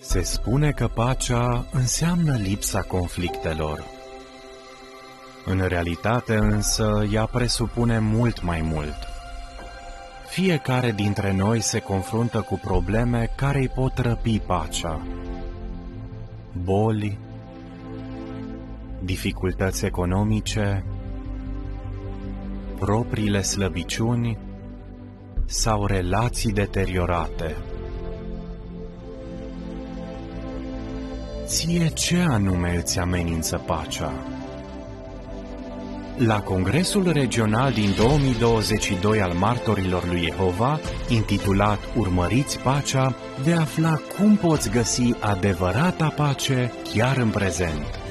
Se spune că pacea înseamnă lipsa conflictelor. În realitate însă, ea presupune mult mai mult. Fiecare dintre noi se confruntă cu probleme care îi pot răpi pacea. Boli, dificultăți economice, propriile slăbiciuni sau relații deteriorate. Ție ce anume îți amenință pacea? La Congresul Regional din 2022 al Martorilor lui Jehova, intitulat Urmăriți pacea, vei afla cum poți găsi adevărata pace chiar în prezent.